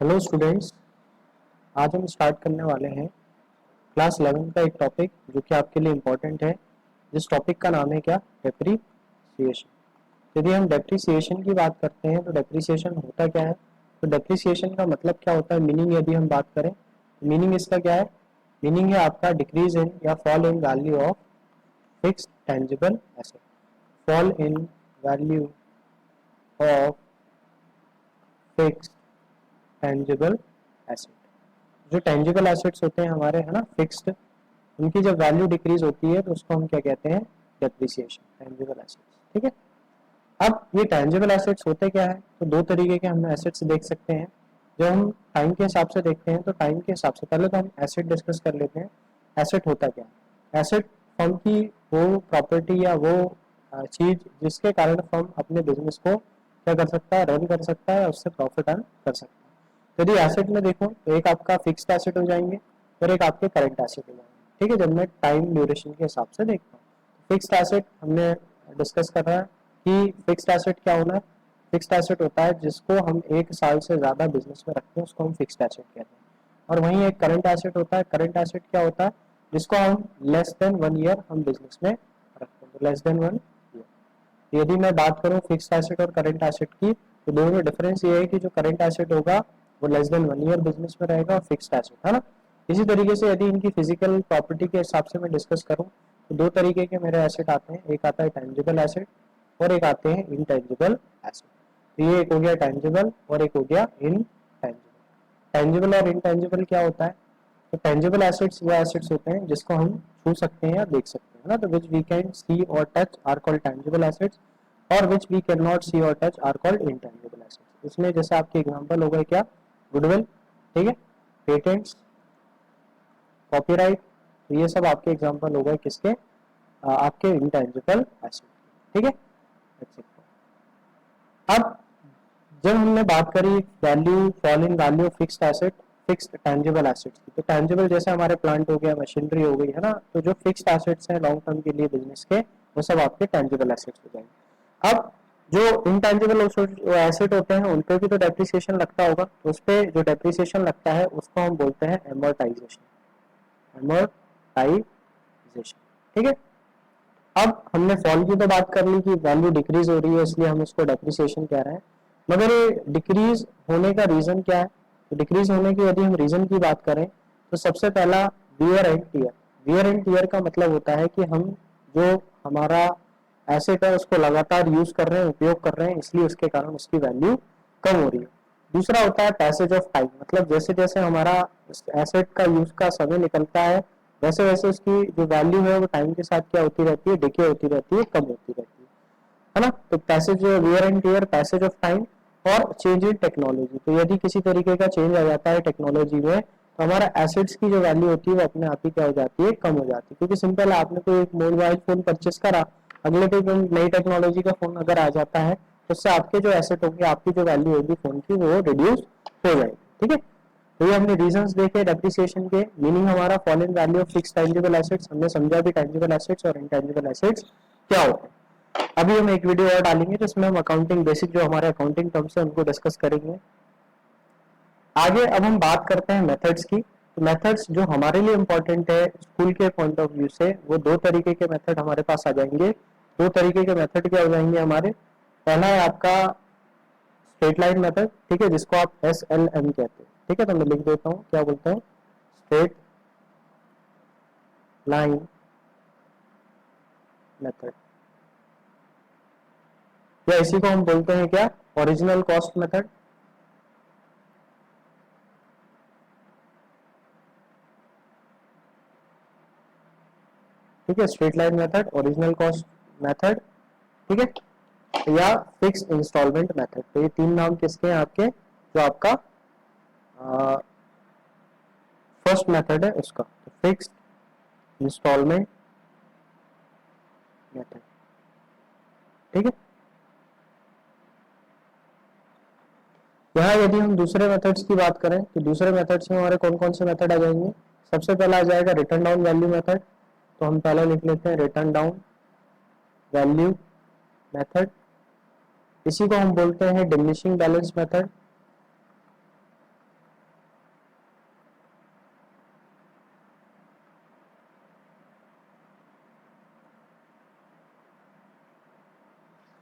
Hello students, आज हम start करने वाले हैं क्लास 11 का एक टॉपिक जो कि आपके लिए इम्पोर्टेंट है। जिस टॉपिक का नाम है क्या? डेप्रीसिएशन। यदि हम डेप्रीसिएशन की बात करते हैं तो डेप्रीसिएशन होता क्या है, तो डेप्रीसिएशन का मतलब क्या होता है, मीनिंग यदि हम बात करें तो मीनिंग इसका क्या है? मीनिंग है आपका डिक्रीज इन या fall in value of fixed tangible asset. Fall in value of fixed tangible asset. जो टेंजिबल एसेट्स होते हैं हमारे, है ना, फिक्स्ड, उनकी जब वैल्यू डिक्रीज होती है तो उसको हम क्या कहते हैं? डेप्रिसिएशन। टेंजिबल एसेट्स, ठीक है। अब ये टेंजिबल एसेट्स होते क्या है, तो दो तरीके के हम एसेट्स देख सकते हैं। जब हम टाइम के हिसाब से देखते हैं तो टाइम के हिसाब से पहले तो हम एसेट डिस्कस कर लेते हैं। एसेट होता क्या है? एसेट फर्म की वो प्रॉपर्टी या वो चीज जिसके कारण फर्म अपने बिजनेस को क्या कर सकता है? रन कर सकता है, उससे प्रॉफिट अर्न कर सकता है। यदि एसेट में देखो तो एक आपका फिक्स्ड एसेट हो जाएंगे और एक आपके करंट एसेट हो जाएंगे, ठीक है। जब मैं टाइम ड्यूरेशन के हिसाब से देखता हूँ, फिक्स्ड एसेट हमने डिस्कस कर रहा है कि फिक्स्ड एसेट क्या होना है। फिक्स्ड एसेट होता है जिसको हम एक साल से ज्यादा बिजनेस में रखते हैं, उसको हम फिक्स्ड एसेट कहते हैं। और वहीं एक करंट एसेट होता है। करंट एसेट क्या होता है? जिसको हम लेस देन 1 ईयर हम बिजनेस में रखते हैं, तो लेस देन 1 ईयर। यदि मैं बात करूं फिक्स्ड एसेट और करंट एसेट की, तो दोनों में डिफरेंस ये है कि जो करंट एसेट होगा वो लेस देन 1 ईयर बिजनेस में रहेगा, और फिक्स्ड एसेट, है ना। इसी तरीके से यदि इनकी फिजिकल प्रॉपर्टी के हिसाब से मैं डिस्कस करूं तो दो तरीके के मेरे एसेट आते हैं। एक आता है टेंजिबल एसेट और एक आते हैं इनटेंजिबल एसेट। तो ये एक हो गया टेंजिबल और एक हो गया इनटेंजिबल। टेंजिबल और इनटेंजिबल क्या होता है? तो टेंजिबल एसेट्स वो एसेट्स होते हैं जिसको हम छू सकते हैं या देख सकते हैं ना, तो विच we can see or touch are called tangible assets, और which we can not see or touch are called intangible assets. इसमें जैसे आपके एग्जांपल हो गए क्या? गुडविल, ठीक है, पेटेंट्स, कॉपीराइट। तो ये सब आपके एग्जांपल हो गए किसके? आपके इनटेंजिबल एसेट, ठीक है। अब जब हमने बात करी value, fall in value of fixed asset, fixed tangible assets की, तो टेंजिबल जैसे हमारे प्लांट हो गया, मशीनरी हो गई, है ना, तो जो फिक्स्ड एसेट्स हैं लॉन्ग टर्म के लिए बिजनेस के, वो सब आपके टेंजिबल एसेट्स हो जाएंगे। अब जो इनटेंजिबल एसेट होते हैं उन पे भी तो डेप्रिसिएशन लगता होगा, तो उस पे जो डेप्रिसिएशन लगता है उसको हम बोलते हैं एमोर्टाइजेशन। एमोर्टाइजेशन, ठीक है। अब हमने फॉल की तो बात कर ली कि वैल्यू डिक्रीज हो रही है इसलिए हम इसको डेप्रिसिएशन कह रहे हैं, मगर ये डिक्रीज होने का रीजन क्या है? तो डिक्रीज होने की यदि हम रीजन की बात करें तो सबसे पहला wear and tear. Wear and tear का मतलब होता है कि हम जो हमारा एसेट है उसको लगातार यूज कर रहे हैं, उपयोग कर रहे हैं, इसलिए उसके कारण उसकी वैल्यू कम हो रही है। दूसरा होता है पैसेज ऑफ टाइम, मतलब जैसे जैसे हमारा एसेट का यूज का समय निकलता है वैसे वैसे उसकी जो वैल्यू है वो टाइम के साथ क्या होती रहती है? डिके होती रहती है, कम होती रहती है ना। तो passage wear and tear, passage of time और चेंज इन टेक्नोलॉजी। तो यदि किसी तरीके का चेंज आ जाता है टेक्नोलॉजी में तो हमारा एसेट्स की जो वैल्यू होती है वो अपने आप ही क्या हो जाती है? कम हो जाती है। क्योंकि सिंपल है, आपने कोई एक मोबाइल फोन परचेस करा, अगले पे नई टेक्नोलॉजी का फोन अगर आ जाता है तो उससे आपके जो एसेट होगी, आपकी जो वैल्यू होगी फोन की, वो रिड्यूस हो जाएगी, ठीक है। तो ये हमने रीजंस देखे डेप्रिसिएशन के। मीनिंग हमारा fall in value of fixed tangible assets, हमने समझा भी टेंजिबल एसेट्स और इनटेंजिबल एसेट्स क्या होते हैं। अभी हम एक वीडियो और डालेंगे जिसमें हम अकाउंटिंग बेसिक जो हमारे अकाउंटिंग टर्म्स है उनको डिस्कस करेंगे आगे। अब हम बात करते हैं मेथड्स की। तो मेथड्स जो हमारे लिए इंपॉर्टेंट है स्कूल के पॉइंट ऑफ व्यू से, वो दो तरीके के मेथड हमारे पास आ जाएंगे। दो तरीके के मेथड क्या हो जाएंगे हमारे? पहला है आपका स्ट्रेट लाइन मेथड, ठीक है, जिसको आप SLM कहते हैं, ठीक है। तो मैं लिख देता हूँ, क्या बोलते हैं? स्ट्रेट लाइन मेथड, या इसी को हम बोलते हैं क्या? Original cost method. ठीक है, straight line method, original cost method, ठीक है, या फिक्स इंस्टॉलमेंट मेथड। तो ये तीन नाम किसके हैं आपके? जो आपका फर्स्ट मेथड है उसका, तो फिक्स इंस्टॉलमेंट मेथड, ठीक है। यहाँ यदि हम दूसरे मेथड्स की बात करें तो दूसरे मेथड्स में हमारे कौन कौन से मेथड आ जाएंगे? सबसे पहला आ जाएगा रिटर्न डाउन वैल्यू मेथड। तो हम पहले लिख लेते हैं रिटर्न डाउन वैल्यू मेथड। इसी को हम बोलते हैं डिमिनिशिंग बैलेंस मेथड।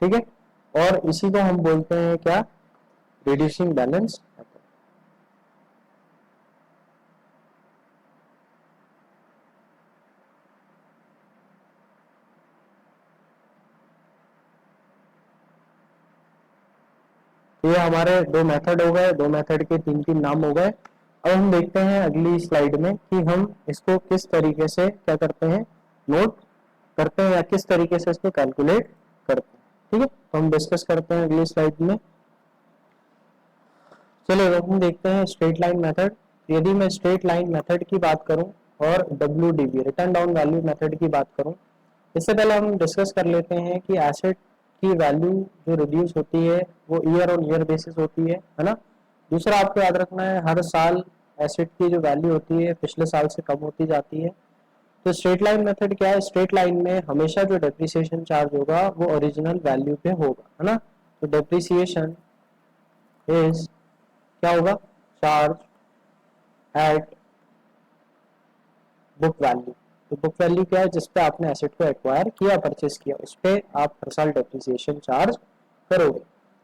ठीक है, और इसी को हम बोलते हैं क्या, रिड्यूसिंग बैलेंस मेथड। ये हमारे दो मेथड हो गए, दो मेथड के तीन तीन नाम हो गए। अब हम देखते हैं अगली स्लाइड में कि हम इसको किस तरीके से क्या करते हैं, नोट करते हैं या किस तरीके से इसको कैलकुलेट करते हैं। ठीक है, तो हम डिस्कस करते हैं अगली स्लाइड में। चलिए हम देखते हैं स्ट्रेट लाइन मेथड। यदि मैं स्ट्रेट लाइन मेथड की बात करूं और WDV return down value method की बात करूं, इससे पहले हम डिस्कस कर लेते हैं कि एसेट की वैल्यू जो रिड्यूस होती है वो ईयर ऑन ईयर बेसिस होती है ना। दूसरा आपको याद रखना है, हर साल एसेट की जो वैल्यू होती है पिछले साल से कम होती जाती है। तो स्ट्रेट लाइन मेथड क्या है, स्ट्रेट लाइन में हमेशा जो डेप्रिसिएशन चार्ज होगा वो ओरिजिनल वैल्यू पे होगा, है ना। तो डेप्रिसिएशन इज क्या होगा, चार्ज एट बुक वैल्यू। तो बुक वैल्यू क्या है, जिसपे आपने एसेट को एक्वायर किया, परचेस किया, उस पे आप हर साल डेप्रिसिएशन चार्ज करोगे।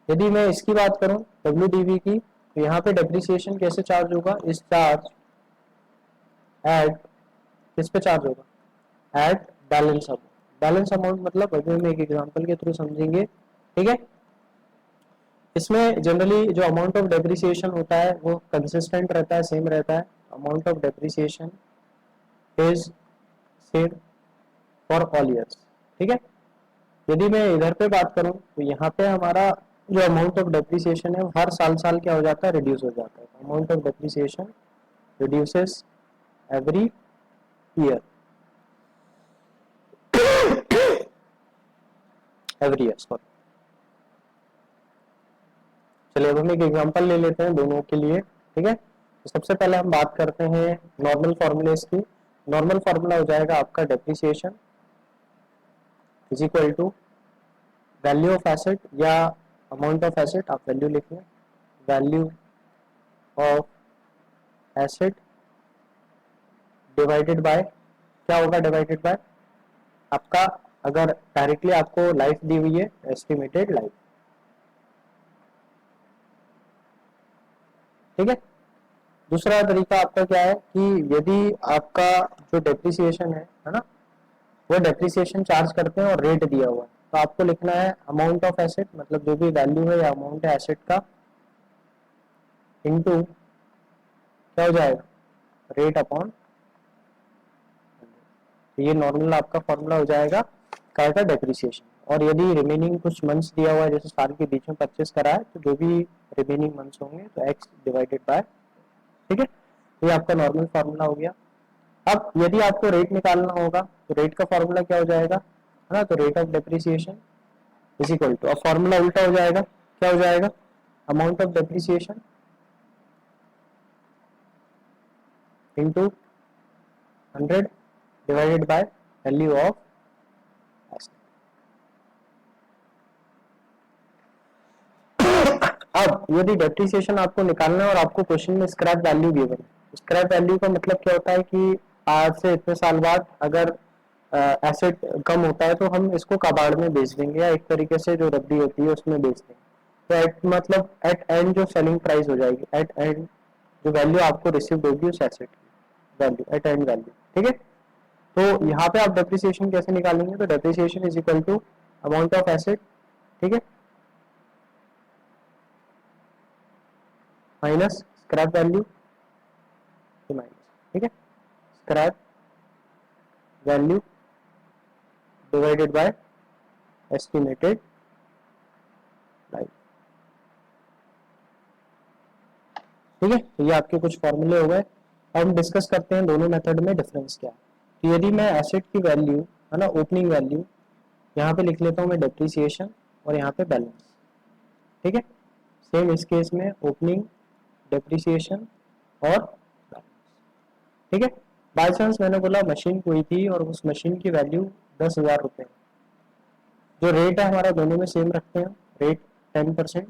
यदि मैं इसकी बात करूं WDV की, तो यहाँ पे डेप्रिसिएशन कैसे चार्ज होगा, इस चार्ज एट, किस पे चार्ज होगा, at balance amount. Balance amount मतलब अभी हम एक एग्जांपल के थ्रू समझेंगे। ठीक है, इसमें जनरली जो अमाउंट ऑफ डेप्रिसिएशन होता है वो कंसिस्टेंट रहता है, सेम रहता है। Amount of depreciation is same for all years. ठीक है, यदि मैं इधर पे बात करूं तो यहाँ पे हमारा जो अमाउंट ऑफ डेप्रिसिएशन है वो हर साल साल क्या हो जाता है, रिड्यूस हो जाता है। Amount of depreciation reduces every year, every year sorry. चलिए अब हम एक एग्जांपल ले लेते हैं दोनों के लिए। ठीक है, तो सबसे पहले हम बात करते हैं नॉर्मल फॉर्मूलेस की। नॉर्मल फॉर्मूला हो जाएगा आपका depreciation is equal to value of asset या अमाउंट ऑफ एसेट, आप वैल्यू लिख लें, value of asset divided by, क्या होगा डिवाइडेड बाय आपका, अगर डायरेक्टली आपको लाइफ दी हुई है एस्टिमेटेड लाइफ। ठीक है, दूसरा तरीका आपका क्या है कि यदि आपका जो डेप्रिसिएशन है ना, वो डेप्रिसिएशन चार्ज करते हैं और रेट दिया हुआ है, तो आपको लिखना है अमाउंट ऑफ एसेट, मतलब जो भी वैल्यू है या अमाउंट है एसेट का, इनटू क्या हो जाएगा, रेट अपॉन। तो ये नॉर्मल आपका फॉर्मूला हो जाएगा क्या का, डेप्रिसिएशन। और यदि रिमेनिंग कुछ मंथ्स दिया हुआ है, जैसे साल के बीच में परचेस करा है, तो जो भी रिमेनिंग मंथ्स होंगे तो एक्स डिवाइडेड बाय। ठीक है, ये आपका नॉर्मल फार्मूला हो गया। अब यदि आपको रेट निकालना होगा तो रेट का फार्मूला क्या हो जाएगा, है ना, तो rate of depreciation is equal to, अब फार्मूला उल्टा हो जाएगा, क्या हो जाएगा, amount of depreciation into 100 divided by value of asset. अब यदि डेप्रिसिएशन आपको निकालना है और आपको क्वेश्चन में स्क्रैप वैल्यू गिवन है, स्क्रैप वैल्यू का मतलब क्या होता है कि आज से इतने साल बाद अगर एसेट कम होता है तो हम इसको कबाड़ में बेच देंगे, या एक तरीके से जो रद्दी होती है उसमें बेच देंगे। तो एट मतलब एट एंड जो सेलिंग प्राइस हो जाएगी, एट एंड जो वैल्यू आपको रिसीव होगी उस एसेट की वैल्यू, एट एंड वैल्यू। ठीक है, तो यहाँ पे आप डेप्रिसिएशन कैसे निकालेंगे, तो depreciation is equal to amount of asset, ठीक है, माइनस स्क्रैप वैल्यू, माइनस, ठीक है, scrap value divided by estimated life. ठीक है, तो ये आपके कुछ फॉर्मूले हो गए। अब हम डिस्कस करते हैं दोनों मेथड में डिफरेंस क्या है। तो यदि मैं एसेट की वैल्यू, है ना, ओपनिंग वैल्यू यहाँ पे लिख लेता हूँ मैं डेप्रिसिएशन, और यहाँ पे बैलेंस। ठीक है, सेम इस केस में ओपनिंग, डेप्रिसिएशन और बैलेंस। ठीक है, बाय चांस मैंने बोला मशीन कोई थी और उस मशीन की वैल्यू 10,000 रुपये, जो रेट है हमारा दोनों में सेम रखते हैं, रेट 10%,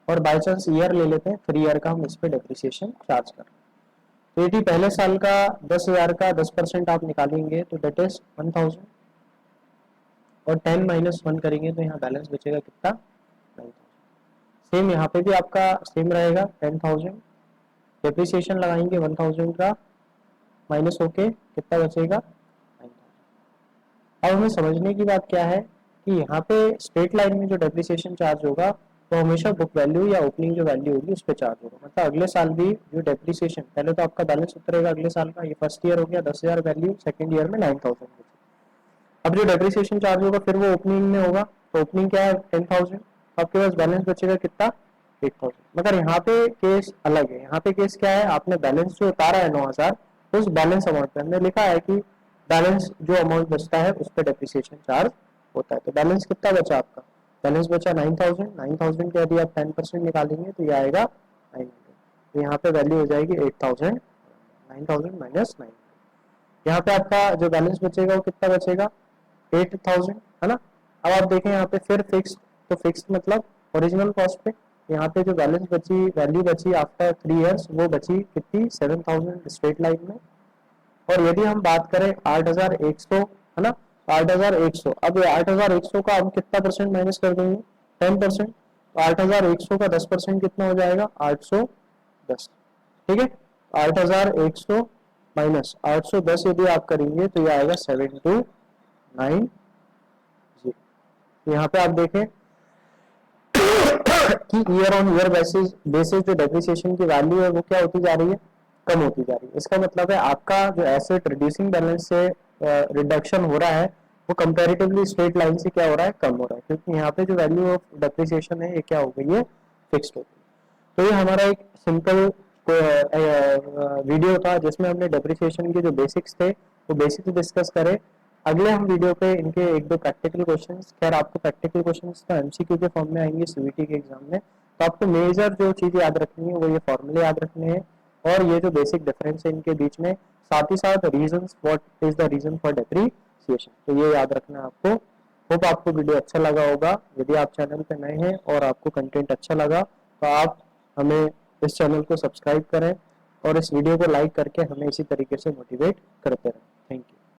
और बाय चांस ईयर ले लेते हैं, 3 ईयर का हम इस पे डेप्रिसिएशन चार्ज कर रहे हैं। तो यदि पहले साल का 10,000 का 10% आप निकालेंगे तो डेट इज 1,000, और 10 माइनस 1 करेंगे तो यहाँ बैलेंस बचेगा कितना, 9000। सेम यहाँ पे भी आपका सेम रहेगा 10,000, डेप्रिसिएशन लगाएंगे 1000 का, माइनस होके कितना बचेगा, 9000। अब हमें समझने की बात क्या है कि यहाँ पे स्ट्रेट लाइन में जो डेप्रिसिएशन चार्ज होगा वो हमेशा बुक वैल्यू या ओपनिंग जो वैल्यू होगी उस पर चार्ज होगा। मतलब अगले साल भी जो डेप्रिसिएशन, पहले तो आपका बैलेंस उतरेगा अगले साल का, ये फर्स्ट ईयर हो गया 10,000 वैल्यू, सेकंड ईयर में 9000। अब जो डेप्रिसिएशन चार्ज होगा फिर वो ओपनिंग में होगा, तो ओपनिंग क्या है 10,000, आपके पास बैलेंस बचेगा कितना, 8,000। मगर यहाँ पे केस अलग है, यहाँ पे केस क्या है, आपने बैलेंस जो उतारा है 9,000, उस बैलेंस अमाउंट पे हमने लिखा है कि बैलेंस जो अमाउंट बचता है उस पर डेप्रिसिएशन चार्ज होता है। तो बैलेंस कितना बचा आपका, बैलेंस बचा 9,000, 9,000 के यदि आप 10% निकालेंगे तो ये आएगा 900। तो यहाँ पे वैल्यू हो जाएगी 8,000, 9,000 माइनस 900। यहाँ पे आपका जो बैलेंस बचेगा वो कितना बचेगा, 8,000, है ना। अब आप देखें यहाँ पे फिर फिक्स, तो फिक्स मतलब ओरिजिनल कॉस्ट पे, यहाँ पे जो बैलेंस बची, वैल्यू बची आफ्टर 3 इयर्स, वो बची कितनी, 7,000 स्ट्रेट लाइन में। और यदि हम बात करें 8,100, है ना, 8,100, अब ये 8,100 का हम कितना परसेंट माइनस कर देंगे, 10%। तो 8,100 का 10% कितना हो जाएगा, 810। ठीक है, 8,100 माइनस 810 यदि आप करेंगे तो ये आएगा 7,290। यहाँ पे आप देखें कि ईयर ऑन ईयर बेसिस जो डेप्रिसिएशन की वैल्यू है वो क्या होती जा रही है, कम होती जा रही है। इसका मतलब है आपका जो एसेट रिड्यूसिंग बैलेंस से रिडक्शन हो रहा है वो कंपैरेटिवली स्ट्रेट लाइन से क्या हो रहा है, कम हो रहा है, क्योंकि यहाँ पे जो वैल्यू ऑफ डेप्रिसिएशन है ये क्या हो गई है, फिक्स्ड हो गई। तो ये हमारा एक सिंपल वीडियो था जिसमें हमने डेप्रिसिएशन के जो बेसिक्स थे वो बेसिक्स डिस्कस करे। अगले हम वीडियो पे इनके एक दो प्रैक्टिकल क्वेश्चंस, खैर आपको प्रैक्टिकल क्वेश्चंस तो एमसीक्यू के फॉर्म में आएंगे सीवीटी के एग्जाम में, तो आपको मेजर जो चीज़ याद रखनी है वो ये फॉर्मूले याद रखने हैं और ये जो बेसिक डिफरेंस है इनके बीच में, साथ ही साथ reasons, what is the reason for depreciation, तो ये याद रखना है आपको। होप आपको वीडियो अच्छा लगा होगा। यदि आप चैनल पे नए हैं और आपको कंटेंट अच्छा लगा तो आप हमें इस चैनल को सब्सक्राइब करें और इस वीडियो को लाइक करके हमें इसी तरीके से मोटिवेट करते रहें।